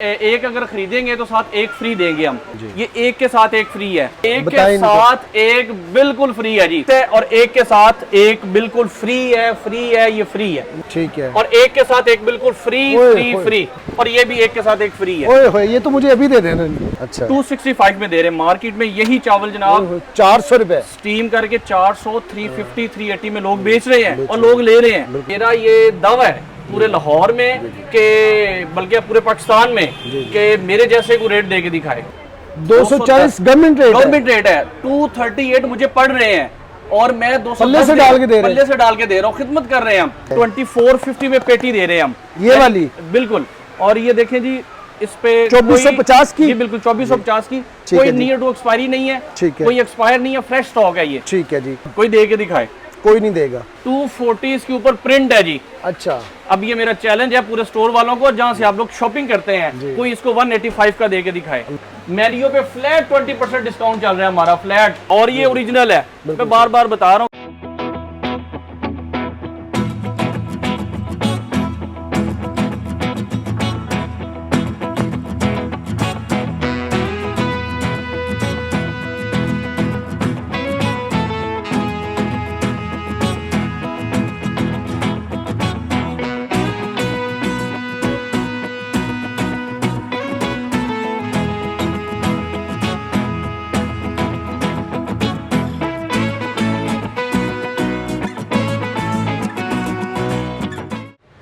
एक अगर खरीदेंगे तो साथ एक फ्री देंगे हम। ये एक के साथ एक फ्री है, एक के इनको। साथ एक बिल्कुल फ्री है जी, और एक के साथ एक बिल्कुल फ्री है, ये फ्री है, ठीक है। और एक के साथ एक बिल्कुल फ्री फ्री, और ये भी एक के साथ एक फ्री है। ओए होए, ये तो मुझे अभी दे देना। अच्छा 265 में दे रहे हैं मार्केट में यही चावल जनाब, 400 रुपए स्टीम करके 400, 350, 380 में लोग बेच रहे हैं और लोग ले रहे हैं। मेरा ये दावा है पूरे लाहौर में के बल्कि पूरे पाकिस्तान में कि मेरे जैसे को रेट दे के दिखाए। 240 गवर्नमेंट रेट है, 238 मुझे पड़ रहे हैं और मैं 210 पल्ले से डाल के दे रहे हैं, खिदमत कर रहे हैं हम। 2450 में पेटी दे रहे हैं हम, ये वाली बिल्कुल। और ये देखें जी, इस पे 2450 की, बिल्कुल 2450 की, कोई नियर टू एक्सपायरी नहीं है, कोई एक्सपायर नहीं है, फ्रेश स्टॉक है ये। ठीक है जी, कोई दे के दिखाए, कोई नहीं देगा। 240 इसके ऊपर प्रिंट है जी। अच्छा, अब ये मेरा चैलेंज है पूरे स्टोर वालों को, जहां से आप लोग शॉपिंग करते हैं, कोई इसको 185 का दे के दिखाए। मैरियो पे फ्लैट 20% डिस्काउंट चल रहा है हमारा, फ्लैट, और ये ओरिजिनल है, मैं बार बार बता रहा हूँ।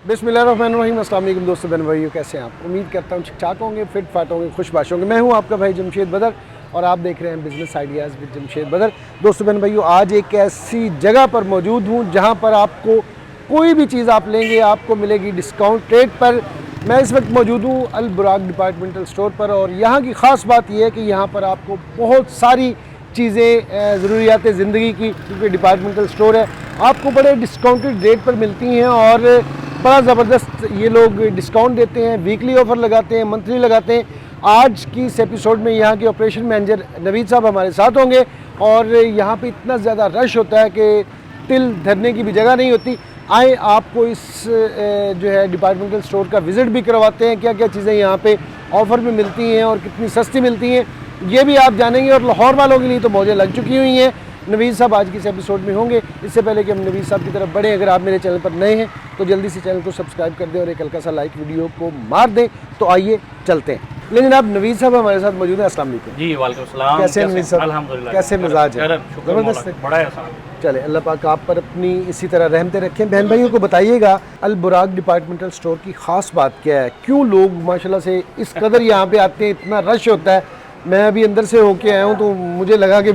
बिस्मिल्लाहिर्रहमानिर्रहीम, अस्सलाम वालेकुम दोस्तों, बहन भाइयों, कैसे हैं आप? उम्मीद करता हूँ ठीक ठाक होंगे, फिट फाट होंगे, खुशबाश होंगे। मैं हूँ आपका भाई जमशेद बदर और आप देख रहे हैं बिजनेस आइडियाज़ विद जमशेद बदर। दोस्तों बहन भाइयों, आज एक ऐसी जगह पर मौजूद हूँ जहाँ पर आपको कोई भी चीज़ आप लेंगे आपको मिलेगी डिस्काउंट रेट पर। मैं इस वक्त मौजूद हूँ अल बुराक डिपार्टमेंटल स्टोर पर, और यहाँ की ख़ास बात यह है कि यहाँ पर आपको बहुत सारी चीज़ें ज़रूरियात ज़िंदगी की, क्योंकि डिपार्टमेंटल स्टोर है, आपको बड़े डिस्काउंटेड रेट पर मिलती हैं और बड़ा ज़बरदस्त ये लोग डिस्काउंट देते हैं, वीकली ऑफ़र लगाते हैं, मंथली लगाते हैं। आज की इस एपिसोड में यहाँ के ऑपरेशन मैनेजर नवीद साहब हमारे साथ होंगे, और यहाँ पे इतना ज़्यादा रश होता है कि तिल धरने की भी जगह नहीं होती। आए आपको इस जो है डिपार्टमेंटल स्टोर का विज़िट भी करवाते हैं, क्या क्या चीज़ें यहाँ पे ऑफ़र में मिलती हैं और कितनी सस्ती मिलती हैं, ये भी आप जानेंगे। और लाहौर वालों के लिए तो मौजें लग चुकी हुई हैं। नवीद साहब आज की इस एपिसोड में होंगे। इससे पहले कि हम नवीद साहब की तरफ बढ़ें, अगर आप मेरे चैनल पर नए हैं तो जल्दी से चैनल को सब्सक्राइब कर दें और एक हल्का सा लाइक वीडियो को मार दें। तो आइए चलते हैं। लेकिन आप नवीद साहब हमारे साथ मौजूद हैं। अस्सलाम वालेकुम जी। वालेकुम सलाम। कैसे हैं नवीद साहब? अल्हम्दुलिल्लाह। कैसे मिजाज है? जबरदस्त, बड़ा आसान। चले, अल्लाह पाक आप पर अपनी इसी तरह रहमतें रखें। बहन भाइयों को बताइएगा अल बुराक डिपार्टमेंटल स्टोर की ख़ास बात क्या है, क्यों लोग माशाल्लाह से इस कदर यहाँ पे आते हैं, इतना रश होता है। मैं अभी अंदर से होके आया हूँ तो मुझे लगा कि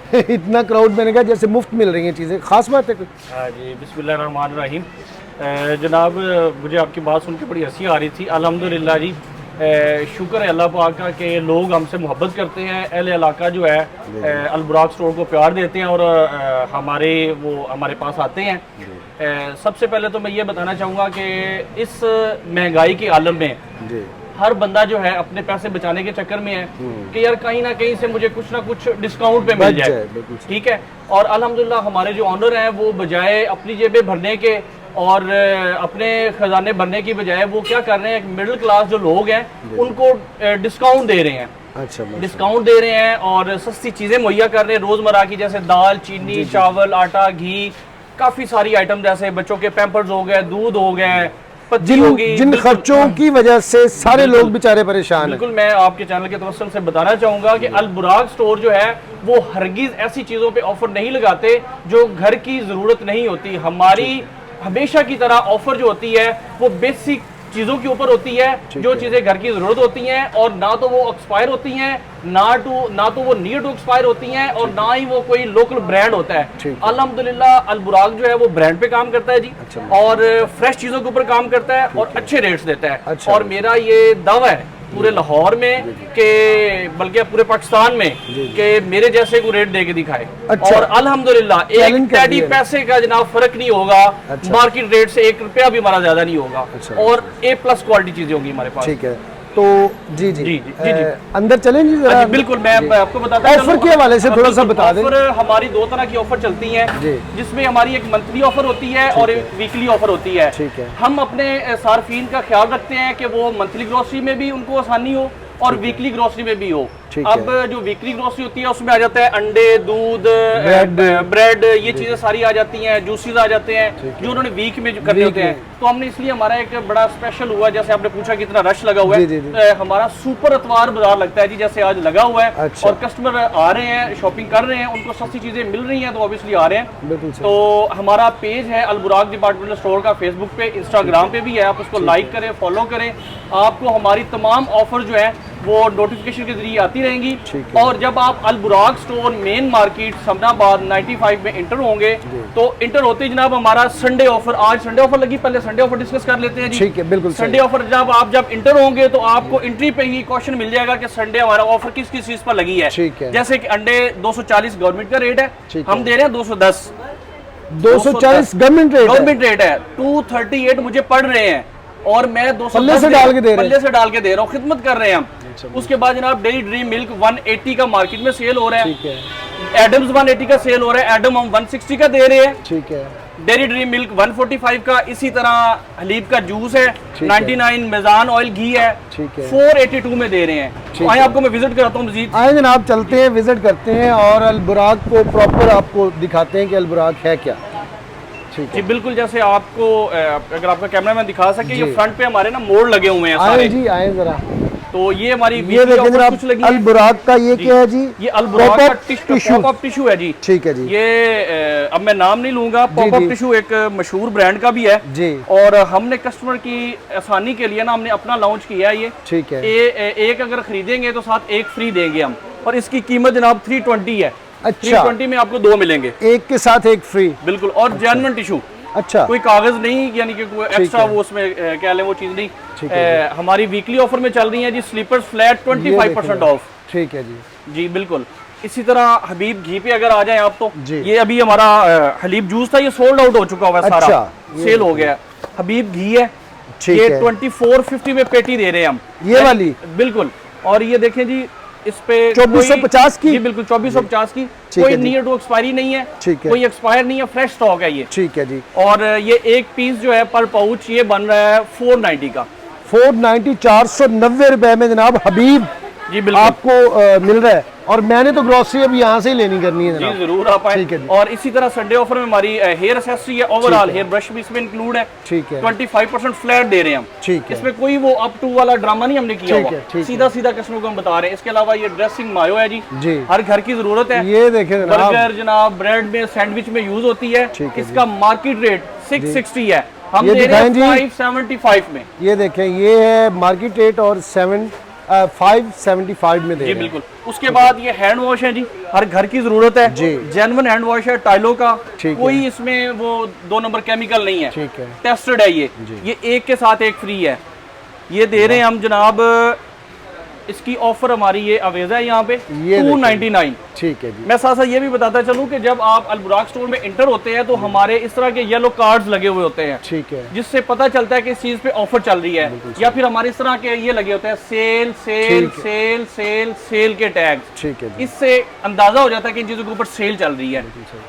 इतना क्राउड, मैंने कहा जैसे मुफ्त मिल रही हैं चीज़ें। ख़ास बात है कुछ? हाँ जी, बिस्मिल्लाहिर्रहमानिर्रहीम। जनाब, मुझे आपकी बात सुन के बड़ी हंसी आ रही थी। अल्हम्दुलिल्लाह जी, शुक्र है अल्लाह पाक का कि लोग हमसे मोहब्बत करते हैं, अहले इलाका जो है अल बुराक स्टोर को प्यार देते हैं और हमारे पास आते हैं। सबसे पहले तो मैं ये बताना चाहूँगा कि इस महंगाई के आलम में हर बंदा जो है अपने पैसे बचाने के चक्कर में है कि यार कहीं ना कहीं से मुझे कुछ ना कुछ डिस्काउंट पे मिल जाए। ठीक है, और अल्हम्दुलिल्लाह हमारे जो ऑनर हैं वो बजाय अपनी जेबें भरने के और अपने खजाने भरने की बजाय वो क्या कर रहे हैं, मिडिल क्लास जो लोग हैं उनको डिस्काउंट दे रहे हैं। अच्छा, डिस्काउंट दे रहे हैं और सस्ती चीज़ें मुहैया कर रहे हैं रोज़मर्रा की, जैसे दाल, चीनी, चावल, आटा, घी, काफ़ी सारी आइटम, जैसे बच्चों के पैम्पर्स हो गए, दूध हो गए, जिन खर्चों की वजह से सारे लोग बेचारे परेशान हैं। बिल्कुल, मैं आपके चैनल के तवस्सुल से बताना चाहूँगा कि अल बुराक स्टोर जो है वो हरगिज़ ऐसी चीज़ों पे ऑफर नहीं लगाते जो घर की ज़रूरत नहीं होती। हमारी हमेशा की तरह ऑफर जो होती है वो बेसिक चीज़ों के ऊपर होती है, जो चीज़ें घर की ज़रूरत होती हैं, और ना तो वो एक्सपायर होती हैं, ना तो वो नियर टू एक्सपायर होती हैं, और ना ही वो कोई लोकल ब्रांड होता है। अल्हम्दुलिल्लाह अल बुराक जो है वो ब्रांड पे काम करता है जी। अच्छा। और फ्रेश चीज़ों के ऊपर काम करता है और अच्छे रेट्स देता है। अच्छा। और मेरा ये दावा है पूरे लाहौर में के बल्कि पूरे पाकिस्तान में कि मेरे जैसे को रेट दे के दिखाए। अच्छा। और अल्हम्दुलिल्लाह एक टेडी पैसे का जनाब फर्क नहीं होगा। अच्छा। मार्केट रेट से 1 रुपया भी हमारा ज्यादा नहीं होगा। अच्छा। और A+ क्वालिटी चीजें होंगी हमारे पास। ठीक है, तो जी जी, जी, जी, जी। अंदर चलें जी जरा। बिल्कुल, मैं आपको बताता ऑफर चलूं। के हवाले से थोड़ा सा बता दें। ऑफर हमारी दो तरह की ऑफर चलती हैं, जी। जिसमें हमारी एक मंथली ऑफर होती है और एक वीकली ऑफर होती है। ठीक है। हम अपने सार्फिन का ख्याल रखते हैं कि वो मंथली ग्रोसरी में भी उनको आसानी हो और वीकली ग्रोसरी में भी हो। ठीक अब है। जो वीकली ग्रोसरी होती है उसमें आ जाता है अंडे, दूध, ब्रेड, ब्रेड, ये चीजें सारी आ जाती हैं, जूसेस आ जाते हैं जो उन्होंने वीक में करने होते हैं। तो हमने इसलिए हमारा एक बड़ा स्पेशल हुआ, जैसे आपने पूछा कितना रश लगा हुआ जी, है, जी, जी। हमारा सुपर अतवार बाजार लगता है जी, जैसे आज लगा हुआ है। अच्छा। और कस्टमर आ रहे हैं, शॉपिंग कर रहे हैं, उनको सस्ती चीजें मिल रही हैं तो ऑब्वियसली आ रहे हैं। बिल्कुल सही। तो हमारा पेज है अल बुराक डिपार्टमेंटल स्टोर का, फेसबुक पे, इंस्टाग्राम पे भी है, आप उसको लाइक करें, फॉलो करें। आपको हमारी तमाम ऑफर जो है वो नोटिफिकेशन के जरिए आती रहेंगी। ठीक है। और जब आप अल बुराक स्टोर मेन मार्केट समनाबाद 95 में इंटर होंगे तो इंटर होते ही जनाब हमारा संडे ऑफर, आज संडे ऑफर लगी, पहले संडे ऑफर डिस्कस कर लेते हैं जी। ठीक है, बिल्कुल सही। संडे ऑफर जब इंटर होंगे तो आपको एंट्री पे ही क्वेश्चन मिल जाएगा कि संडे हमारा ऑफर किस किस चीज पर लगी है। ठीक है। जैसे कि अंडे 240 गवर्नमेंट का रेट है, ठीक हम है। दे रहे हैं 210। 240 गवर्नमेंट रेट है। गवर्नमेंट रेट है, 238 मुझे पड़ रहे हैं और मैं 210 पल्ले से डाल के दे रहे हैं। पल्ले से डाल के दे रहा हूँ, खिदमत कर रहे हैं हम। उसके बाद जनाब डेरी ड्रीम मिल्क 180 का मार्केट में सेल हो रहा है। ठीक है। एडम्स 180 का सेल हो रहा है, एडम हम 160 का दे रहे हैं। ठीक है। डेरी ड्रीम मिल्क 145 का, इसी तरह हलीब का जूस है ठीक है। 99, मेजान ऑयल घी है ठीक है। 482 में दे रहे हैं। तो आइए आपको मैं विजिट कराता हूँ मजीद। आए जनाब, चलते हैं, विजिट करते हैं और अल बुराक को प्रॉपर आपको दिखाते हैं कि अल बुराक है क्या। ठीक जी है। बिल्कुल, जैसे आपको अगर आपका कैमरामैन दिखा सके, जी। ये फ्रंट पे हमारे ना मोड़ लगे हुए हैं आए सारे। जी, आए जरा। तो ये हमारी ये weekly देखें offers जनाब, कुछ लगी अल हैं। बुराक का ये क्या है जी? ये अल बुराक का Pop-up tissue, tissue। Popup tissue है जी। ठीक है जी। ये अब मैं नाम नहीं लूंगा, पॉपअप जी। टिश्यू एक मशहूर ब्रांड का भी है जी। और हमने कस्टमर की आसानी के लिए ना हमने अपना लॉन्च किया है ये। ठीक है। एक अगर खरीदेंगे तो साथ एक फ्री देंगे हम, और इसकी कीमत जनाब 320 है। अच्छा। 320 में आपको 2 मिलेंगे एक के साथ एक फ्री। बिल्कुल, और जेन्युइन टिश्यू, अच्छा। कोई कागज नहीं, यानी कि कोई एक्स्ट्रा है। वो उसमें क्या लें वो चीज़ नहीं। ठीक है हमारी वीकली ऑफर में चल रही है जी स्लीपर्स फ्लैट 25% ऑफ। ठीक है जी। जी बिल्कुल। इसी तरह हबीब घी पे अगर आ जाए आप तो जी। ये अभी हमारा हलीब जूस था, ये सोल्ड आउट हो चुका हुआ है सारा। अच्छा, ये सेल हो गया है। हबीब घी है, ठीक ये है। 2450 में पेटी दे रहे हैं हम, ये वाली? बिल्कुल। और ये देखें जी, इस पे 2450 की? जी बिल्कुल 2450 की, ठीक कोई है जी। नियर टू एक्सपायरी नहीं है, ठीक है। कोई एक्सपायर नहीं है, फ्रेश स्टॉक है ये। ठीक है जी। और ये एक पीस जो है पर पाउच ये बन रहा है 490 का। 490, 490 रुपए में जनाब हबीब जी बिल्कुल आपको मिल रहा है। और मैंने तो ग्रोसरी अब यहाँ से ही लेनी करनी है जी जनाब। जरूर आप आए। ठीक है जी। और इसी तरह संडे ऑफर में हमारी हेयर एक्सेसरी है, ओवरऑल हेयर ब्रश भी इसमें इंक्लूड है। ठीक है। 25% फ्लैट दे रहे हैं हम। ठीक है। इसमें कोई वो अप टू वाला ड्रामा नहीं हमने किया ठीक हुआ, है, ठीक है। सीधा सीधा कस्टमर को हम बता रहे हैं। इसके अलावा ये ड्रेसिंग मायो है जी, जी। हर घर की जरूरत है। ये देखें जनाब, बर्गर जनाब, ब्रेड में, सैंडविच में यूज होती है। ठीक है इसका मार्केट रेट 660 है, हम ये दे रहे हैं दिखाएं जी। 575 में। ये देखें, ये है मार्केट रेट और 575 में दे जी रहे हैं। बिल्कुल। उसके बाद ये हैंड वॉश है जी, हर घर की जरूरत है। जी। जेन्युइन हैंड वॉश है टाइलो का, ठीक है। कोई इसमें वो 2 नंबर केमिकल नहीं है, ठीक है। टेस्टेड है ये एक के साथ एक फ्री है। ये दे रहे हैं हम जनाब, इसकी ऑफर हमारी ये अवेज है यहाँ पे ये 299। ठीक है जी। मैं साथ साथ ये भी बताता चलूँ कि जब आप अल बुराक स्टोर में इंटर होते हैं तो हमारे इस तरह के येलो कार्ड्स लगे हुए होते हैं, ठीक है। जिससे पता चलता है कि इस चीज पे ऑफर चल रही है। या फिर हमारे इस तरह के ये लगे होते हैं सेल सेल ठीक है। सेल सेल सेल के टैग, ठीक है जी। इससे अंदाजा हो जाता है कि इन चीजों के ऊपर सेल चल रही है।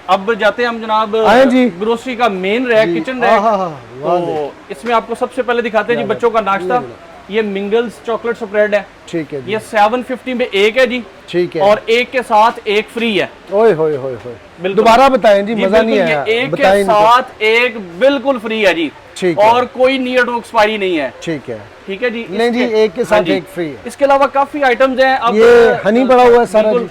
अब जाते हैं हम जनाब आए जी। ग्रोसरी का मेन रैक, किचन रैक। वाह तो इसमें आपको सबसे पहले दिखाते हैं जी बच्चों का नाश्ता। ये मिंगल्स चॉकलेट स्प्रेड है, ठीक है जी। ये 750 में एक है जी, ठीक है। और एक के साथ एक फ्री है। ओए होए होए होए, बिल्कुल। दोबारा बताएं जी, जी मजा नहीं बिल्कुल, आया। ये एक के बताएं नहीं तो। साथ एक बिल्कुल फ्री है जी, ठीक है। और कोई नियर टू एक्सपायरी नहीं है। ठीक है। ठीक है जी। नहीं जी, एक के साथ हाँ जी। एक फ्री है। इसके अलावा काफी आइटम्स हैं। अब ये हनी पड़ा हुआ है सारा बिल्कुल,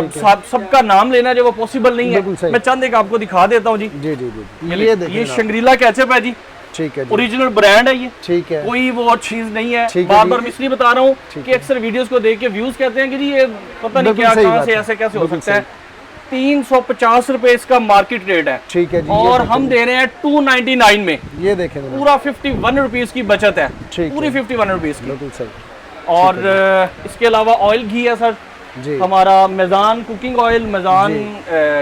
जी। सबका नाम लेना जो वो पॉसिबल नहीं बिल्कुल है, सही। मैं चंद एक आपको दिखा देता हूँ जी। जी जी जी। ये देखिए जनाब। शंग्रीला केचप है जी, ठीक है जी। ओरिजिनल ब्रांड है ये, ठीक है। कोई वो चीज नहीं है। ठीक है बार जी। बार मैं इसलिए बता रहा हूँ ठीक कि अक्सर वीडियोस को देख के व्यूज कहते हैं कि जी ये पता नहीं बिल्कुल क्या, सही कहाँ बात से है। ऐसे कैसे हो बिल्कुल सकता है। 350 रुपए इसका मार्केट रेट है। ठीक है जी। ये और देखें हम जी। दे रहे हैं 299 में। ये देखें जनाब। पूरा 51 रुपीज की बचत है, ठीक पूरी है। 51 रुपीज की। बिल्कुल सही। और इसके अलावा ऑयल घी है सर, जी। हमारा मेजान कुकिंग ऑयल, मेजान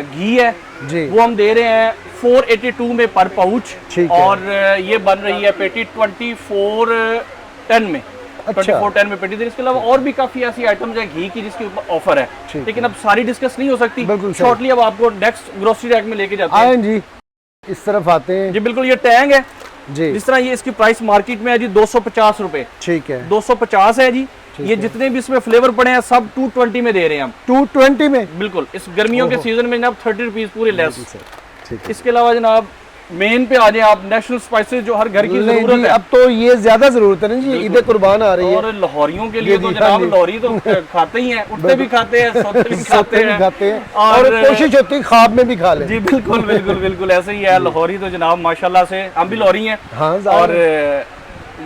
घी है, जी। वो हम दे रहे हैं 482 में पर पाउच। ठीक है। और ये बन रही है पेटी 2410 में। अच्छा। 2410 में पेटी। इसके अलावा और भी काफी ऐसी आइटम्स है घी की जिसके ऊपर ऑफर है, ठीक लेकिन अब सारी डिस्कस नहीं हो सकती। बिल्कुल सही। शॉर्टली अब आपको नेक्स्ट ग्रोसरी रैक में लेके जाते हैं। आए जी, इस तरफ आते हैं जी बिल्कुल, ये टैंग है जी। जिस तरह ये इसकी प्राइस मार्केट में है जी 250 रुपए, ठीक है, 250 है जी। ये जितने भी इसमें फ्लेवर पड़े हैं सब 220 में दे रहे हैं हम। 220 में बिल्कुल, इस गर्मियों के सीजन में जनाब 30 रुपीज पूरे लेस। ठीक है। इसके अलावा जनाब मेन पे आ जाए आप, नेशनल स्पाइसेस जो हर घर की नहीं जरूरत जी, है। अब तो ये ज्यादा जरूरत है ना जी, ईद कुर्बान आ रही है और लाहौरियों के लिए जी, तो जी, जनाब हाँ जी। लाहौरी तो खाते ही हैं, उठते भी खाते हैं, सोते भी खाते खाते भी हैं। खाते हैं और कोशिश होती है ख्वाब में भी खा ले। जी बिल्कुल बिल्कुल बिल्कुल ऐसे ही है। लाहौरी तो जनाब माशाल्लाह से, हम भी लाहौरी हैं। हाँ, ज़ाहिर और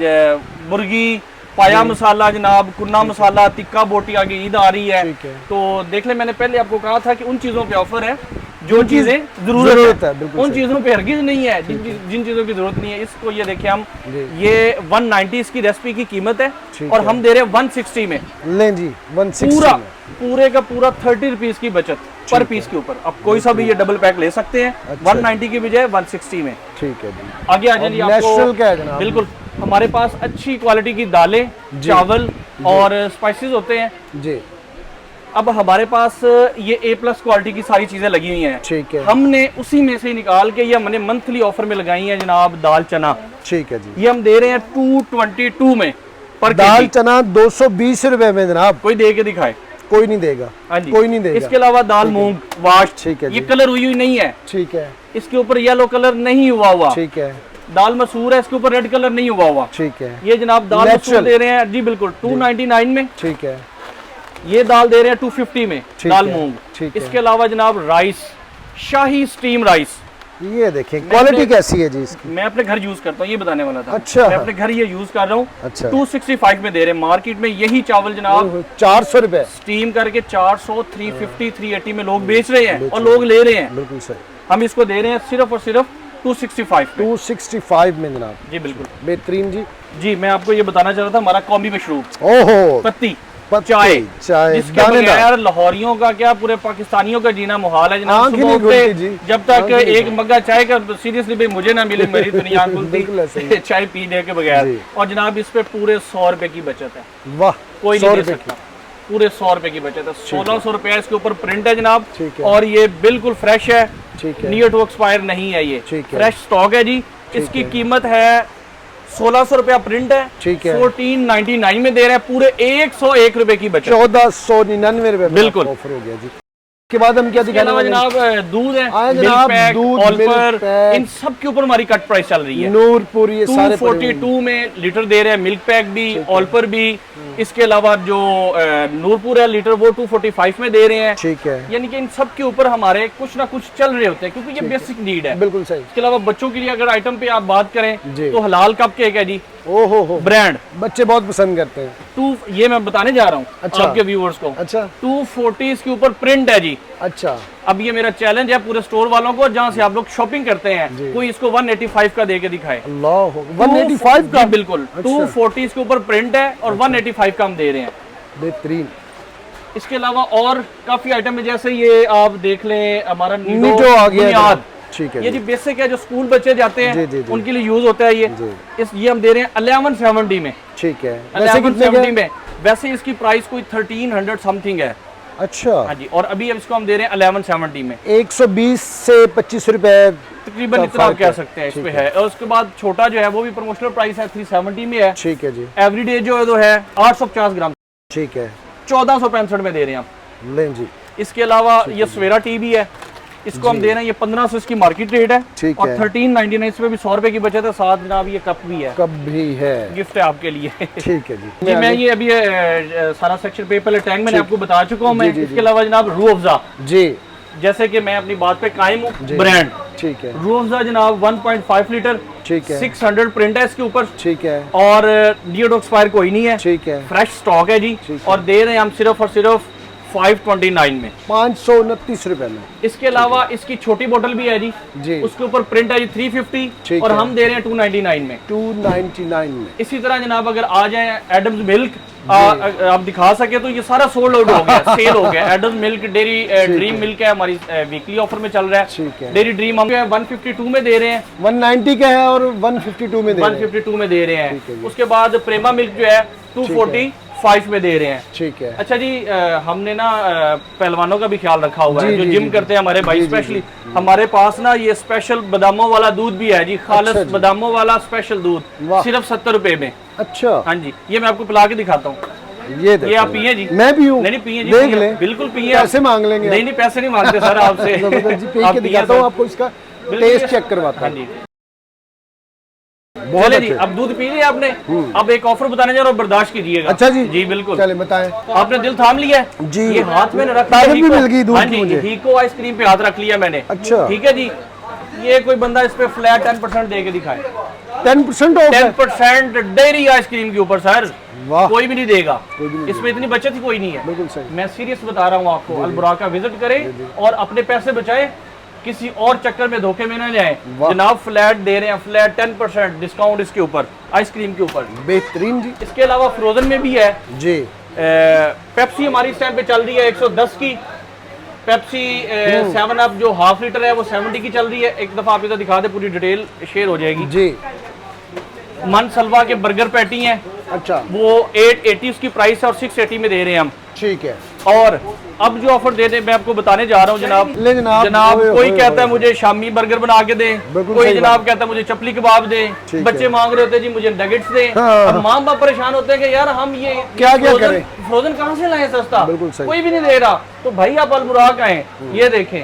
ये मुर्गी पाया मसाला जनाब, कुन्ना मसाला, टिक्का बोटी, आगे ईद आ रही है, ठीक है। तो देख ले, मैंने पहले आपको कहा था कि उन चीजों पे ऑफर है जो चीजें जरूरत जरूरत है, है, बिल्कुल उन सही। चीजों पे हरगिज नहीं है जिन चीजों की जरूरत नहीं है। इसको ये देखिए हम, जी। ये 190 इसकी रेसिपी की कीमत है ठीक और है। हम दे रहे हैं 160 में। लें जी 160 पूरा में। पूरे का पूरा 30 रुपीज की बचत पर पीस के ऊपर। अब कोई सा भी ये डबल पैक ले सकते हैं, अच्छा। 190 की बजाय 160 में। ठीक है जी। आगे आ जाइए और आपको। नेशनल क्या है जनाब? बिल्कुल, हमारे पास अच्छी क्वालिटी की दालें, चावल और स्पाइसेस होते हैं। जी, अब हमारे पास ये A+ क्वालिटी की सारी चीजें लगी हुई हैं। ठीक है। हमने उसी में से निकाल के ये हमने मंथली ऑफर में लगाई हैं जनाब। दाल चना ठीक है जी। ये हम दे रहे हैं 222 में पर दाल केजी। चना 220 रुपए में जनाब, कोई दे के दिखाए। कोई नहीं देगा, हाँ जी, कोई नहीं देगा। इसके अलावा दाल मूंग वाश, ठीक है ये जी। कलर हुई नहीं है, ठीक है, इसके ऊपर येलो कलर नहीं हुआ। ठीक है, दाल मसूर है, इसके ऊपर रेड कलर नहीं हुआ। ठीक है, ये जनाब दाल मसूर Natural। दे रहे हैं जी बिल्कुल 299 में। ठीक है, ये दाल दे रहे हैं 250 में, ठीक दाल है, मूंग। ठीक है। इसके अलावा जनाब राइस, शाही स्टीम राइस, ये देखें क्वालिटी कैसी है जी इसकी। मैं अपने घर यूज करता हूँ, ये बताने वाला था। अच्छा। मैं अपने घर ये यूज कर रहा हूँ। अच्छा। 265 में दे रहे हैं। मार्केट में यही चावल जनाब 400 रुपए, स्टीम करके 400, 350, 380 में लोग बेच रहे हैं बेच और रहे लोग ले रहे हैं। बिल्कुल सही। हम इसको दे रहे हैं सिर्फ और सिर्फ 265 में। 265 में जनाब, जी बिल्कुल। बेहतरीन जी। जी मैं आपको ये बताना चाह रहा था, हमारा कौमी मशरूब ओहो, पत्ती पत्ती, चाय, चाय, जिसके दानेदार। बगैर लाहौरियों का क्या पूरे पाकिस्तानियों का जीना मुहाल है जनाब। आंख ही सुबह नहीं उठते खुलती जी। जब तक आंख ही नहीं एक मग्गा चाय का सीरियसली भाई मुझे ना मिले मेरी तो नहीं आंख बिल्कुल ऐसे खुलती चाय पीने के बगैर। जी। और जनाब इस पे पूरे 100 रुपए की बचत है, वाह, कोई 100 नहीं दे रुपए सकता। पूरे 100 रुपए की बचत है। 1600 रुपया इसके ऊपर प्रिंट है जनाब। ठीक है। और ये बिल्कुल फ्रेश है, ठीक है, नियर टू एक्सपायर नहीं है, ये ठीक है। फ्रेश स्टॉक है जी। इसकी कीमत है 1600 रुपया प्रिंट है, ठीक है। 1499 में दे रहे हैं, पूरे 101 रुपए की बचत। 1499 रुपए में बिल्कुल। ऑफर हो गया जी। के बाद हम क्या इसके दिखाने अलावा वाले हैं? जनाब दूध है, आए मिल्क जनाब, पैक, दूध, ऑलपर, मिल्क पैक, इन सब के ऊपर हमारी कट प्राइस चल रही है। नूरपुर, ये सारे पड़े हुए हैं। 242 में लीटर दे रहे हैं, मिल्क पैक भी, ऑलपर भी। इसके अलावा जो नूरपुर है लीटर वो 245 में दे रहे हैं। ठीक है, यानी कि इन सब के ऊपर हमारे कुछ ना कुछ चल रहे होते हैं, क्योंकि ये बेसिक नीड है। बिल्कुल सही। इसके अलावा बच्चों के लिए अगर आइटम पे आप बात जी। करें तो हलाल कप केक है जी, ओहो हो, ब्रांड बच्चे बहुत पसंद करते हैं। ये मैं बताने जा रहा हूँ अच्छा। आपके व्यूअर्स को। अच्छा 240 इसके ऊपर प्रिंट है जी। अच्छा, अब ये मेरा चैलेंज है पूरे स्टोर वालों को, जहां से आप लोग शॉपिंग करते हैं, जी। कोई इसको 185 का दे के दिखाए। अल्लाह, 185 का? जी, बिल्कुल। 240 इसके ऊपर प्रिंट है और 185 का हम दे रहे हैं। बेहतरीन। इसके अलावा और काफी आइटम है, जैसे ये आप देख लें हमारा नीटो आ गया है बुनियाद। जनाब। ठीक है ये जी। जी बेसिक है, जो स्कूल बच्चे जाते जी, जी, हैं जी। उनके लिए यूज होता है ये। जी। ये हम दे रहे हैं 1170 में। ठीक है, वैसे कितने 1170 के? में। वैसे इसकी प्राइस कोई 1300 समथिंग है। अच्छा, हाँ जी, और अभी अब इसको हम दे रहे हैं 1170 में। 120 से 25 रुपए तकरीबन का इतना आप फर्क कह है। सकते हैं इस ठीक पे है। है। और उसके बाद छोटा जो है वो भी प्रमोशनल प्राइस है, 370 में है। ठीक है जी। एवरीडे जो है 850 ग्राम, ठीक है, 1465 में दे रहे हैं हम। लें जी। इसके अलावा ये सवेरा टी भी है, इसको हम दे रहे हैं, ये 1500 इसकी मार्केट रेट है। ठीक और है। 1399 इसमें भी 100 रुपए की बचत है। साथ जनाब ये कप भी है, कब भी है, गिफ्ट है आपके लिए। ठीक है जी। जी मैं ये अभी सारा सेक्शन पे पहले टैंक मैंने आपको बता चुका हूँ मैं। जी, जी, इसके अलावा जनाब रूह अफ़ज़ा, जी, जैसे कि मैं अपनी बात पे कायम हूँ, जी। ब्रांड ठीक है, रूह अफ़ज़ा जनाब 1.5 लीटर, ठीक है, 600 प्रिंट है इसके ऊपर। ठीक है, और नियर टू एक्सपायर कोई नहीं है, ठीक है। फ्रेश स्टॉक है जी। ठीक है। और दे रहे हैं हम सिर्फ और सिर्फ 529 में। 529 रुपए में। इसके अलावा इसकी छोटी बोतल भी है जी, जी, उसके ऊपर प्रिंट है जी 350 ठीक और है। हम दे रहे हैं 299 में। 299 में। इसी तरह जनाब अगर आ जाए एडम्स मिल्क, आप दिखा सके तो ये सारा सोल्ड आउट हो गया, सेल हो गया। Adams milk dairy dream milk है, हमारी वीकली ऑफर में चल रहा है। ठीक है। डेयरी ड्रीम हम 152 में दे रहे हैं, 190 का है और 152 में दे रहे हैं। 152 में दे रहे ठीक है हैं। जी। उसके बाद प्रेमा मिल्क जो है 245 में दे रहे हैं। ठीक है। अच्छा जी, हमने ना पहलवानों का भी ख्याल रखा हुआ है, जो जिम करते हैं हमारे भाई स्पेशली। हमारे पास ना ये स्पेशल बादामों वाला दूध भी है जी, खालिस बादामों वाला स्पेशल दूध, सिर्फ 70 रुपए में। अच्छा, हाँ जी, ये मैं आपको पिला के दिखाता हूँ। ये आप पिए जी। मैं भी हूँ। नहीं पिए जी, देख ले। बिल्कुल पिए। पैसे मांग लेंगे? नहीं पैसे नहीं मांगते सर आपसे। पी के दिखाता हूँ आपको, इसका टेस्ट चेक करवाता हूँ। बहुत जी, अब दूध पी लिया आपने, अब एक ऑफर बताने जा रहा हूँ, बर्दाश्त कीजिएगा। अच्छा जी, जी बिल्कुल। चले बताएं। आपने दिल थाम लिया है जी, ये हाथ में रख ताकत भी मिल गई दूध की मुझे। हीको आइसक्रीम पे हाथ रख लिया मैंने। अच्छा, ठीक है जी। ये कोई बंदा इस पे फ्लैट 10% दे के दिखाए। 10% ऑफ है? 10% डेयरी आइसक्रीम के ऊपर सर। वाह, कोई भी नहीं देगा, नहीं इसमें इतनी बचत ही कोई नहीं है। बिल्कुल सही। मैं सीरियस बता रहा हूँ आपको, अलबुराका विजिट करें और अपने पैसे बचाए, किसी और चक्कर में धोखे में न जाए। जनाब फ्लैट दे रहे हैं, फ्लैट 10% डिस्काउंट इसके ऊपर, आइसक्रीम के ऊपर। बेहतरीन जी। इसके अलावा फ्रोजन में भी है जी। पेप्सी हमारी इस टाइम पे चल रही है 110 की। पेप्सी 7 अप जो हाफ लीटर है वो 70 की चल रही है। एक दफा आप इधर दिखा दे, पूरी डिटेल शेयर हो जाएगी जी। मन सलवा के बर्गर पैटी हैं। अच्छा, वो 880 उसकी प्राइस है और 680 में दे रहे हैं हम। ठीक है। और अब जो ऑफर दे रहे मैं आपको बताने जा रहा हूँ जनाब। ले जनाब, जनाब कोई कहता है मुझे शामी बर्गर बना के दे, कोई जनाब कहता है मुझे चपली कबाब दे, बच्चे मांग रहे होते हैं जी मुझे नगेट्स दे। अब माँ बाप परेशान होते हैं कि यार हम ये क्या करें, फ्रोजन कहाँ से लाए सस्ता, बिल्कुल कोई भी नहीं दे रहा। तो भाई आप अलबुराक आए, ये देखें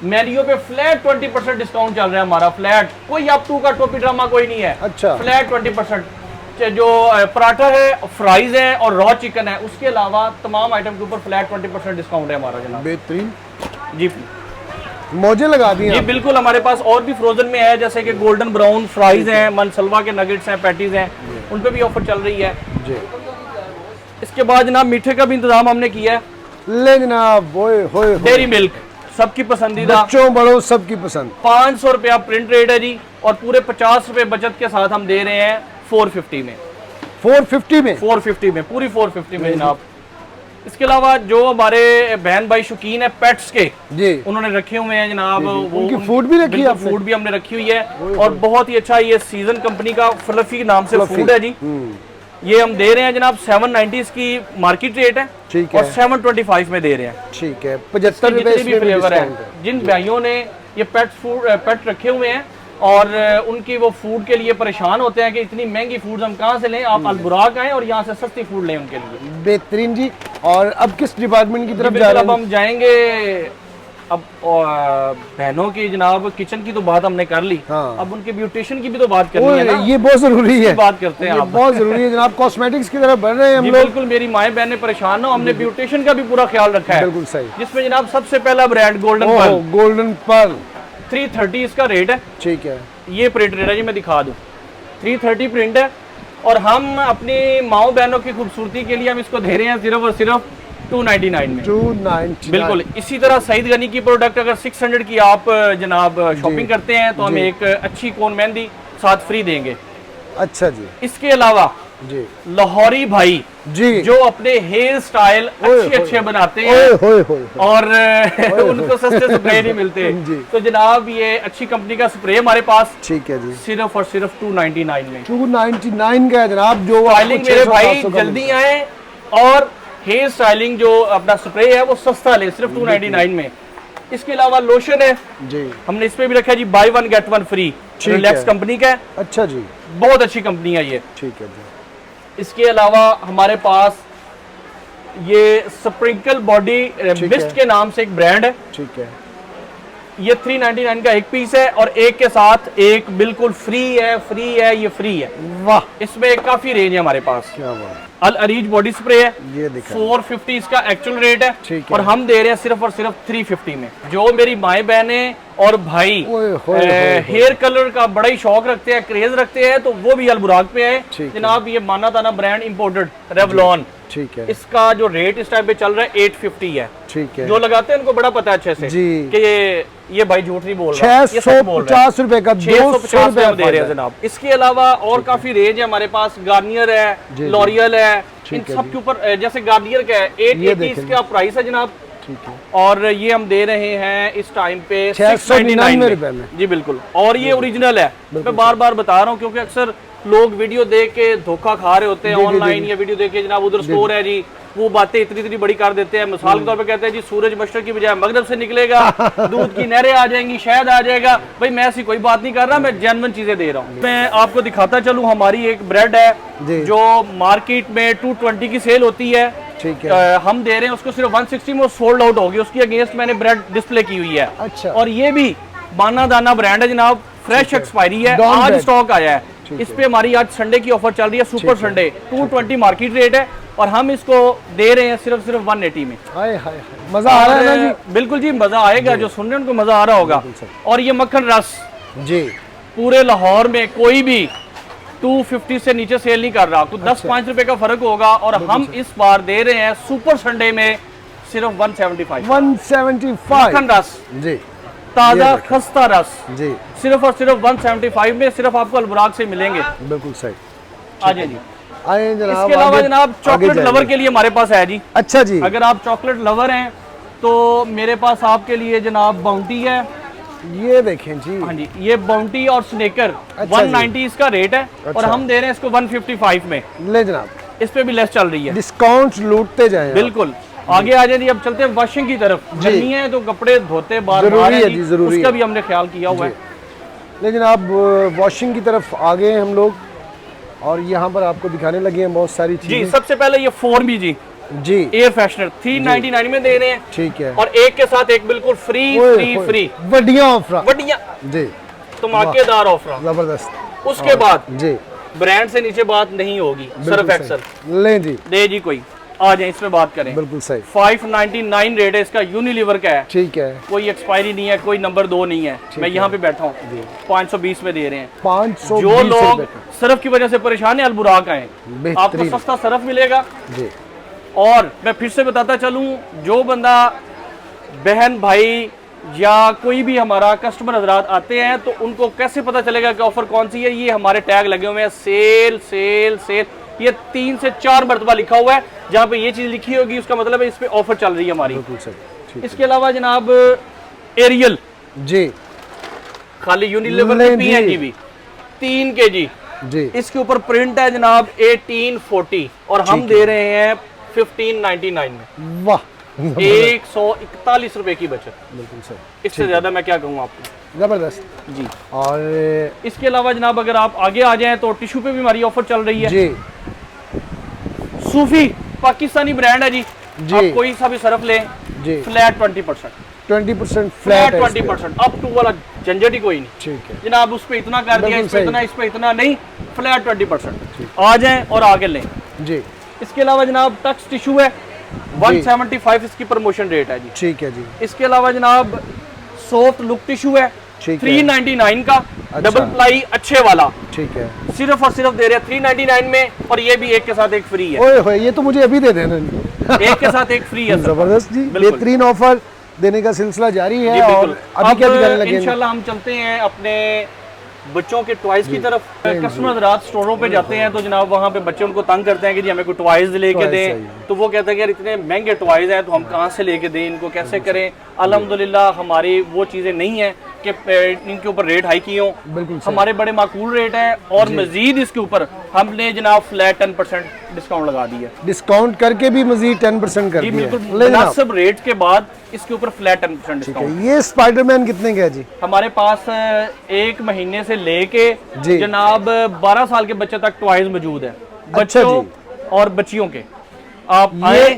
मेन्यू पे फ्लैट 20% डिस्काउंट चल रहा है हमारा। फ्लैट कोई आप टू का टोपी ड्रामा कोई नहीं है। अच्छा, फ्लैट 20%। जो पराठा है, फ्राइज है और रॉ चिकन है, उसके अलावा तमाम आइटम के ऊपर फ्लैट 20% डिस्काउंट है हमारा जनाब। बेहतरीन जी, मौजे लगा दी जी बिल्कुल। हमारे पास और भी फ्रोजन में है, जैसे कि गोल्डन ब्राउन फ्राइज हैं, मनसलवा के नगेट्स हैं, पैटीज हैं, उन पे भी ऑफर चल रही है जी। इसके बाद जनाब मीठे का भी इंतजाम हमने किया है। ले जनाब, डेयरी मिल्क सबकी पसंदीदा, बच्चों बड़ों सबकी पसंद। 500 रुपया प्रिंट रेट है जी, और पूरे 50 रुपए बचत के साथ हम दे रहे हैं 450 में। 450 में? 450 में, पूरी 450 में जनाब। इसके अलावा जो हमारे बहन भाई शौकीन है पेट्स के जी, उन्होंने रखे हुए हैं जनाब। वो उनकी फूड भी रखी है, फूड भी हमने रखी हुई है। और बहुत ही अच्छा, ये सीजन कंपनी का फ्लफी नाम से फूड है जी। ये हम दे रहे हैं जनाब 790 की मार्केट रेट है, ठीक है, और 725 में दे रहे हैं। ठीक है, 75 रुपए भी फ्लेवर है। जिन भाइयों ने ये पेट रखे हुए हैं और उनकी वो फूड के लिए परेशान होते हैं कि इतनी महंगी फूड हम कहाँ से लें, आप अलबुराक आएं और यहाँ से सस्ती फूड लें उनके लिए। बेहतरीन जी। और अब किस डिपार्टमेंट की तरफ जा रहे हैं? अब हम जाएंगे, अब बहनों की जनाब किचन की तो बात हमने कर ली। हाँ। अब उनके ब्यूटिशियन की भी तो बात करनी है ना? ये बहुत जरूरी है, बात करते हैं आप। बहुत जरूरी है जनाब। कॉस्मेटिक्स की तरफ बढ़ रहे हैं हम लोग। बिल्कुल, मेरी माएं बहनें परेशान हो, हमने ब्यूटिशियन का भी पूरा ख्याल रखा है। बिल्कुल सही। जिसमें जनाब सबसे पहला brand Golden Pearl. Golden Pearl 330 इसका रेट है। ठीक है, ये प्रिंट रेट है जी, मैं दिखा दूं 330 प्रिंट है। और हम अपनी माओ बहनों की खूबसूरती के लिए हम इसको दे रहे हैं सिर्फ और सिर्फ 299 में। 299 बिल्कुल। इसी तरह सईद गनी की प्रोडक्ट अगर 600 की आप जनाब शॉपिंग करते हैं तो हम एक अच्छी कोन मेहंदी साथ फ्री देंगे। अच्छा जी। इसके अलावा जी लाहौरी भाई जी जो अपने हेयर स्टाइल अच्छे बनाते हैं और उनको सस्ते स्प्रे नहीं मिलते, तो जनाब ये अच्छी कंपनी का स्प्रे हमारे पास, ठीक है जी, सिर्फ और सिर्फ 299 में। 299 का है जनाब। जो स्टाइलिंग मेरे भाई जल्दी आए और हेयर स्टाइलिंग जो अपना स्प्रे है वो सस्ता ले, सिर्फ 299 में। इसके अलावा लोशन है जी, हमने इस पे भी रखा है ji, buy 1 get 1 free, relax company का है। अच्छा जी, बहुत अच्छी कंपनी है ये। ठीक है जी। इसके अलावा हमारे पास ये स्प्रिंकल बॉडी मिस्ट के नाम से एक ब्रांड है। ठीक है, ये 399 का एक पीस है और एक के साथ एक बिल्कुल फ्री है, ये फ्री है। वाह, इसमें काफी रेंज है हमारे पास। क्या बात। अल अरीज बॉडी स्प्रे है, ये 450 इसका एक्चुअल रेट है, और हम दे रहे हैं सिर्फ और सिर्फ 350 में। जो मेरी माएं बहनें और भाई हेयर कलर का बड़ा ही शौक रखते हैं, क्रेज रखते हैं, तो वो भी अलबुराक पे है जनाब। ये माना ताना ब्रांड इंपोर्टेड रेवलॉन। ठीक है, इसका जो रेट इस टाइम पे चल रहा है 850 है। ठीक है, जो लगाते हैं उनको बड़ा पता है अच्छे से कि ये भाई झूठ नहीं बोल रहा। 650 रुपए का 250 रुपए दे रहे हैं जनाब। इसके अलावा और काफी रेंज है हमारे पास। गार्नियर है, लॉरियल है, इन सब के ऊपर जैसे गार्नियर का है 880 इसका प्राइस है जनाब, ठीक है। और ये हम दे रहे हैं इस टाइम पे 699 रुपए में। जी बिल्कुल, और ये ओरिजिनल है। मैं बार बार बता रहा हूँ क्योंकि अक्सर लोग वीडियो देख के धोखा खा रहे होते हैं ऑनलाइन, या वीडियो देख के जनाब उधर स्टोर है जी, वो बातें इतनी बड़ी कर देते हैं। मिसाल के तौर पे कहते हैं जी सूरज मशरक की बजाय मगरब से निकलेगा, दूध की नहरें आ जाएंगी, शहद आ जाएगा। भाई मैं ऐसी कोई बात नहीं कर रहा, मैं जेन्युइन चीजें दे रहा हूँ। मैं आपको दिखाता चलूँ, हमारी एक ब्रेड है जो मार्केट में 220 की सेल होती है, ठीक है। हम दे रहे हैं उसको सिर्फ 160 में, सोल्ड आउट होगी। उसकी अगेंस्ट मैंने ब्रेड डिस्प्ले की हुई है। अच्छा। और ये भी माना दाना ब्रांड है जनाब, फ्रेश एक्सपायरी है, आज स्टॉक आया है। इस पे हमारी आज संडे की ऑफर चल रही है, सुपर संडे। 220 मार्केट रेट है और हम इसको दे रहे हैं सिर्फ 180 में। हाय हाय, मजा आ रहा है ना जी? बिल्कुल जी, मजा आएगा। जो सुन रहे हैं उनको मजा आ रहा होगा। और ये मक्खन रस जी, पूरे लाहौर में कोई भी 250 से नीचे सेल नहीं कर रहा, तो 10-5 रुपए का फर्क होगा। और हम इस बार दे रहे हैं सुपर संडे में सिर्फ 175 मक्खन रस जी, ताजा खस्ता रस जी, सिर्फ और सिर्फ 175 में, सिर्फ आपको अलबराग से मिलेंगे। बिल्कुल सही। आ जाइए जी। आए जनाब। इसके अलावा जनाब चॉकलेट लवर के लिए हमारे पास है जी। अच्छा जी, अगर आप चॉकलेट लवर हैं तो मेरे पास आपके लिए जनाब बाउंटी है। ये देखें जी। हाँ जी, ये बाउंटी और स्नेकर 190 इसका रेट है। और हम दे रहे हैं इसको 155 में। ले जनाब, इस पे भी लेस चल रही है, डिस्काउंट लूटते जाएं। बिल्कुल। आगे आ जाइए, अब चलते हैं वॉशिंग की तरफ। गर्मी है तो कपड़े धोते बार जरूरी है जी, जरूरी उसका है। भी हमने ख्याल किया हुआ है। लेकिन आप वॉशिंग की तरफ आ गए हम लोग, और यहाँ पर आपको दिखाने लगे हैं बहुत सारी चीजें। जी, सबसे पहले ये 4B जी एयर फ्रेशनर 399 में दे रहे हैं। ठीक है। और एक के साथ एक बिल्कुल फ्री फ्री बढ़िया ऑफर, बढ़िया जी, धमाकेदार ऑफर, जबरदस्त। उसके बाद जी, ब्रांड से नीचे बात नहीं होगी, सर्फ एक्सल ले जी, दे जी। कोई आ जाए इस पे बात करें। बिल्कुल सही। 599 रेट है इसका, यूनिलीवर का है। ठीक है। कोई एक्सपायरी नहीं है, कोई नंबर 2 नहीं है। मैं यहाँ पे बैठा हूँ, 520 में दे रहे हैं। 520 जो लोग सरफ की वजह से परेशान है, अलबुराक आए, आपको सस्ता सरफ मिलेगा जी। और मैं फिर से बताता चलूं, जो बंदा बहन भाई या कोई भी हमारा कस्टमर हजरात आते हैं तो उनको कैसे पता चलेगा कि ऑफर कौन सी है? ये हमारे टैग लगे हुए हैं, सेल सेल सेल। ये 3 से 4 मरतबा लिखा हुआ है, जहाँ पे ये चीज लिखी होगी उसका मतलब है इस पे ऑफर चल रही है हमारी। इसके अलावा जनाब एरियल जी, खाली यूनिलीवर की PNG भी 3 kg जी, इसके ऊपर प्रिंट है जनाब 1840 और हम दे रहे हैं 1599 में। वाह, 141 रुपए की बचत। बिल्कुल सर, इससे ज्यादा मैं क्या कहूँ आपको, जबरदस्त जी। और इसके अलावा जनाब अगर आप आगे आ जाएं तो टिश्यू पे भी हमारी ऑफर चल रही है जी। सूफी पाकिस्तानी ब्रांड है जी, आप कोई सा भी सरफ लें जी, फ्लैट 20% फ्लैट 20%, अप टू वाला झंझट ही कोई नहीं। ठीक है जनाब, उस पे इतना कर दिया, इस पे इतना, इस पे इतना नहीं, फ्लैट 20%। आ जाएं और आगे लें जी। इसके अलावा जनाब टक्स टिश्यू है 175 इसकी प्रमोशन रेट है जी। ठीक है जी। इसके अलावा जनाब सॉफ्ट लुक टिश्यू है 399 का, डबल प्लाई अच्छे वाला। ठीक है, सिर्फ और सिर्फ दे रहे हैं 399 में, और ये भी एक के साथ एक फ्री है। ओए होए, ये तो मुझे अभी दे देना। एक के साथ एक फ्री है। जबरदस्त जी, बेहतरीन ऑफर देने का सिलसिला जारी है। और अभी क्या दिखाने लगे? इंशाल्लाह हम चलते हैं अपने बच्चों के टॉयज की तरफ। कस्टमर रात स्टोरों पे जाते हैं तो जनाब वहाँ पे बच्चे उनको तंग करते हैं कि जी हमें कोई टॉयज लेके दें, तो वो कहते हैं कि यार इतने महंगे टॉयज हैं तो हम कहाँ से लेके दें, इनको कैसे करें। अल्हम्दुलिल्लाह हमारी वो चीज़ें नहीं है कि इनके ऊपर रेट हाई किए हों, हमारे बड़े माकूल रेट है। और मजीद इसके ऊपर हमने जनाब फ्लैट 10% डिस्काउंट लगा दिया, डिस्काउंट करके भी मजीद 10% कर दिया। बिल्कुल मुनासिब रेट के बाद इसके ऊपर फ्लैट 10% डिस्काउंट। ये स्पाइडरमैन कितने का है जी? हमारे पास 1 महीने से लेके जनाब 12 साल के बच्चे तक टॉयज मौजूद है, बच्चों और बच्चियों के। आप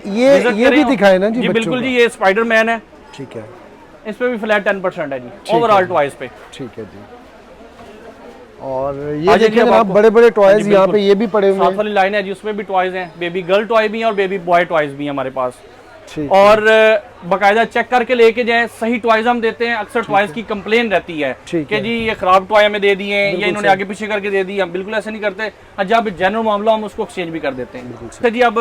ये भी दिखाए ना जी? बिल्कुल जी, ये स्पाइडरमैन है। ठीक है, इस पे भी फ्लैट 10% है जी, ओवरऑल टॉयज पे। ठीक है जी। और ये देखिए जनाब बड़े बड़े टॉयज यहाँ पे ये भी पड़े हुए हैं। साथ वाली लाइन है जी, उसमें भी टॉयज हैं, बेबी गर्ल टॉय भी हैं और बेबी बॉय टॉयज भी हैं हमारे पास। और बाकायदा चेक करके लेके जाए, सही टॉयज हम देते हैं। अक्सर टॉयज की कंप्लेन रहती है कि जी ये खराब टॉय हमें दे दिए या इन्होंने आगे पीछे करके दे दिए। हम बिल्कुल ऐसे नहीं करते, जब जनरल मामला हम उसको एक्सचेंज भी कर देते हैं। तो जी अब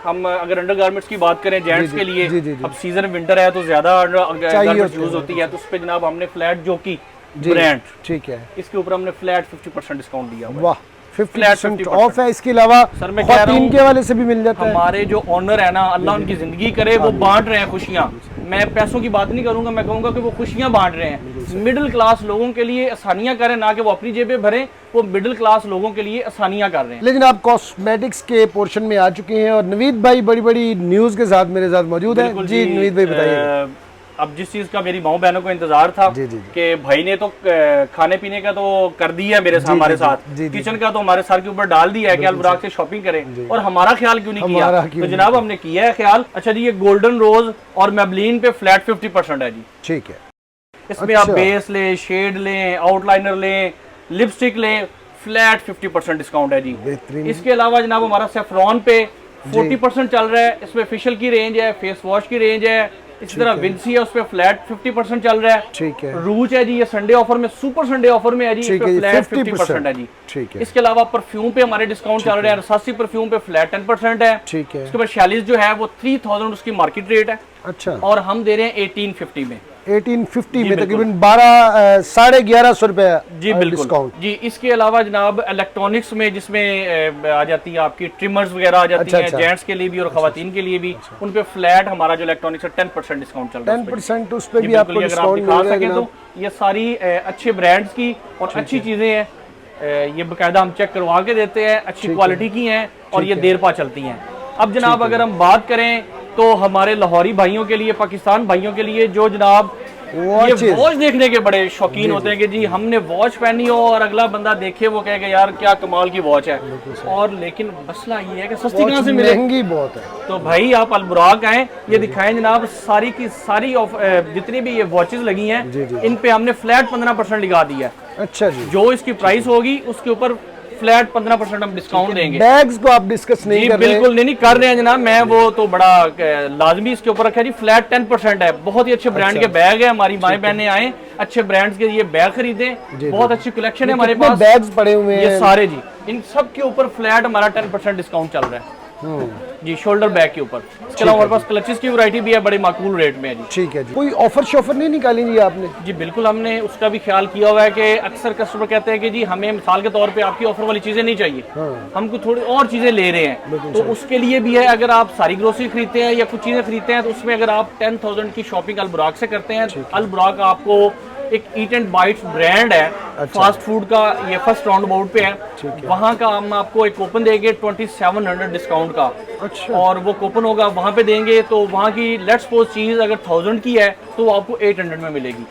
हम अगर अंडरगारमेंट्स की बात करें जेंट्स के लिए, अब सीजन विंटर है तो ज्यादा अंडरगारमेंट्स यूज होती है, तो उस पर जनाब हमने फ्लैट जो की ब्रांड, ठीक है, इसके ऊपर हमने फ्लैट 50% डिस्काउंट दिया। वाह, 50% ऑफ है। इसके अलावा सर मैं कह रहा ख़वातीन हूँ, के हवाले से भी मिल जाता है। हमारे जो ऑनर है ना, अल्लाह उनकी ज़िंदगी करे, वो बांट रहे हैं खुशियाँ। मैं पैसों की बात नहीं करूँगा, मैं कहूँगा कि वो खुशियाँ बांट रहे हैं। मिडिल क्लास लोगों के लिए आसानियाँ करें, ना कि वो अपनी जेबें भरें, वो मिडिल क्लास लोगों के लिए आसानियाँ कर रहे हैं। लेकिन आप कॉस्मेटिक्स के पोर्शन में आ चुके हैं और नवीद भाई बड़ी बड़ी न्यूज़ के साथ मेरे साथ मौजूद है। बिल्कुल जी नवीद भाई बताइए। अब जिस चीज़ का मेरी माँ बहनों को इंतजार था जी, जी, जी। कि भाई ने तो खाने पीने का तो कर दिया है हमारे साथ, जी, जी। किचन का तो हमारे सर के ऊपर डाल दिया है कि अलबुराक से शॉपिंग करें, और हमारा ख्याल क्यों नहीं किया? तो जनाब हमने किया है ख्याल। अच्छा जी, ये गोल्डन रोज और मैबलिन पे फ्लैट 50% है जी। ठीक है, इसमें आप बेस लें, शेड लें, आउटलाइनर लें, लिपस्टिक लें, फ्लैट 50% डिस्काउंट है जी। बेहतरीन। इसके अलावा जनाब हमारा सेफ्रॉन पे 40% चल रहा है। इसमें फेशियल की रेंज है, फेस वॉश की रेंज है, इसी तरह विंसी है, उस पर फ्लैट 50% चल रहा है। ठीक है। रूज है जी, ये संडे ऑफर में, सुपर संडे ऑफर में है जी, इस पे फ्लैट 50% है जी। ठीक है। इसके अलावा परफ्यूम पे हमारे डिस्काउंट चल रहे हैं। रसासी परफ्यूम पे फ्लैट 10% है। ठीक है। इसके बाद शैलिस जो है वो 3000 उसकी मार्केट रेट है, अच्छा, और हम दे रहे हैं 1850 में। 1850 में तकरीबन 11,500 रुपए जी बिल्कुल डिस्काउंट। जी। इसके अलावा जनाब इलेक्ट्रॉनिक्स में जिसमें आ जाती है आपकी ट्रिमर्स वगैरह आ जाती हैं, जेंट्स के लिए भी और खवातीन के लिए भी, उन पे फ्लैट हमारा जो इलेक्ट्रॉनिक्स है 10% डिस्काउंट चल रहा है। 10% उस पे जी भी आपको बिल्कुल, अगर आप डिस्काउंट दिखा मिल रहा सकें है तो जनाब। ये सारी अच्छे ब्रांड्स की और अच्छी चीज़ें हैं। ये बाकायदा हम चेक करवा के देते हैं, अच्छी क्वालिटी की हैं, और ये देर पा चलती हैं। अब जनाब अगर हम बात करें तो हमारे लाहौरी भाइयों के लिए, पाकिस्तान भाइयों के लिए जो जनाब ये वॉच देखने के बड़े शौकीन होते हैं कि जी हमने वॉच पहनी हो और अगला बंदा देखे वो कहेगा यार क्या कमाल की वॉच है, और लेकिन मसला ये है कि सस्ती कहाँ से मिले, महंगी बहुत है। तो भाई आप अलबुराक आए, ये दिखाएं जनाब, सारी की सारी जितनी भी ये वॉचेस लगी हैं इन पे हमने फ्लैट 15% लगा दिया है। अच्छा जी। जो इसकी प्राइस होगी उसके ऊपर फ्लैट 15% हम डिस्काउंट देंगे। बैग्स को आप डिस्कस नहीं कर रहे? बिल्कुल नहीं कर रहे हैं जनाब, मैं वो तो बड़ा लाजमी इसके ऊपर रखा जी। फ्लैट 10% है, बहुत ही अच्छे ब्रांड के बैग है। हमारी माए बहनें आए, अच्छे ब्रांड्स के ये बैग खरीदें, बहुत अच्छी कलेक्शन है हमारे पास। बैग्स पड़े हुए हैं ये सारे जी, इन सब के ऊपर फ्लैट हमारा 10% डिस्काउंट चल रहा है जी, शोल्डर बैग के ऊपर। इसके अलावा हमारे पास क्लचेस की वैरायटी भी है, बड़े माकूल रेट में है जी। ठीक है जी। कोई ऑफर शॉफर नहीं निकाली जी आपने? जी बिल्कुल, हमने उसका भी ख्याल किया हुआ है कि अक्सर कस्टमर कहते हैं कि जी हमें मिसाल के तौर पे आपकी ऑफर वाली चीज़ें नहीं चाहिए, हमको थोड़ी और चीज़ें ले रहे हैं, तो उसके लिए भी है। अगर आप सारी ग्रोसरी खरीदते हैं या कुछ चीज़ें खरीदते हैं तो उसमें अगर आप 10,000 की शॉपिंग अलबुराक से करते हैं, अलबुराक आपको एक ईट एंड बाइट्स ब्रांड है, फास्ट फूड का, ये फर्स्ट राउंड अबाउट पे है, वहाँ का हम आपको एक कूपन देंगे 2700 डिस्काउंट का। अच्छा। और वो कूपन होगा वहाँ पे देंगे, तो वहाँ की लेट्स सपोज चीज़ अगर 1000 की है तो वो आपको 800 में मिलेगी,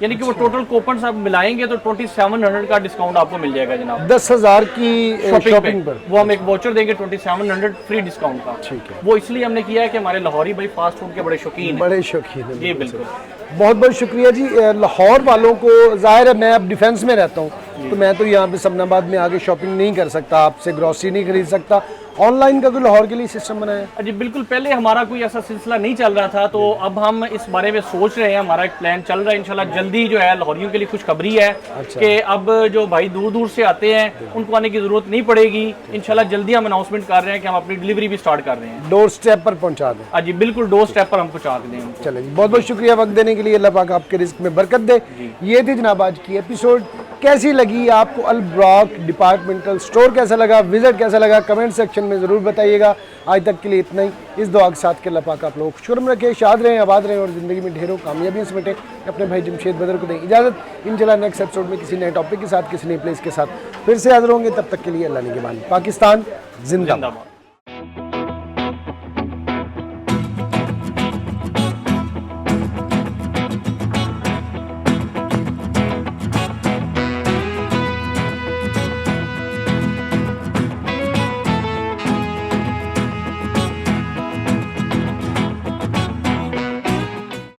यानी कि वो टोटल कूपन आप मिलाएंगे तो 2700 का डिस्काउंट आपको मिल जाएगा जनाब। 10,000 की शॉपिंग पर वो हम एक वाउचर देंगे 2700 फ्री डिस्काउंट का। ठीक है। वो इसलिए हमने किया है कि हमारे लाहौरी भाई फास्ट फूड के बड़े शौकीन हैं। बड़े शौकीन है। जी बिल्कुल, बहुत बहुत शुक्रिया जी। लाहौर वालों को, जाहिर है मैं अब डिफेंस में रहता हूँ तो मैं तो यहाँ पे समनाबाद में आके शॉपिंग नहीं कर सकता, आपसे ग्रॉसरी नहीं खरीद सकता। ऑनलाइन का कोई लाहौर के लिए सिस्टम बनाया है? जी बिल्कुल, पहले हमारा कोई ऐसा सिलसिला नहीं चल रहा था, तो अब हम इस बारे में सोच रहे हैं, हमारा एक प्लान चल रहा है। इंशाल्लाह जल्दी जो है लाहौरियों के लिए खुशखबरी है कि अब जो भाई दूर दूर से आते हैं उनको आने की जरूरत नहीं पड़ेगी। इंशाल्लाह जल्दी हम अनाउंसमेंट कर रहे हैं कि हम अपनी डिलीवरी भी स्टार्ट कर रहे हैं। डोर स्टेप पर पहुँचा दें? जी बिल्कुल, डोर स्टेप पर हम पहुँचा दें। चले जी, बहुत बहुत शुक्रिया वक्त देने के लिए। अल्लाह पाक आपके रिस्क में बरकत दे। ये थी जनाब आज की एपिसोड। कैसी लगी आपको अलबुराक डिपार्टमेंटल स्टोर, कैसा लगा, विजिट कैसा लगा, कमेंट सेक्शन में ज़रूर बताइएगा। आज तक के लिए इतना ही। इस दुआ के साथ के अल्लाह पाक आप लोग खुशुरम रखे, शाद रहें, आबाद रहें और ज़िंदगी में ढेरों कामयाबियाँ समेटें। अपने भाई जमशेद बदर को दें इजाज़त। इंशाल्लाह नेक्स्ट एपिसोड में किसी नए टॉपिक के साथ, किसी नए प्लेस के साथ फिर से हाजिर होंगे। तब तक के लिए अल्लाह निगहबान। पाकिस्तान जिंदाबाद।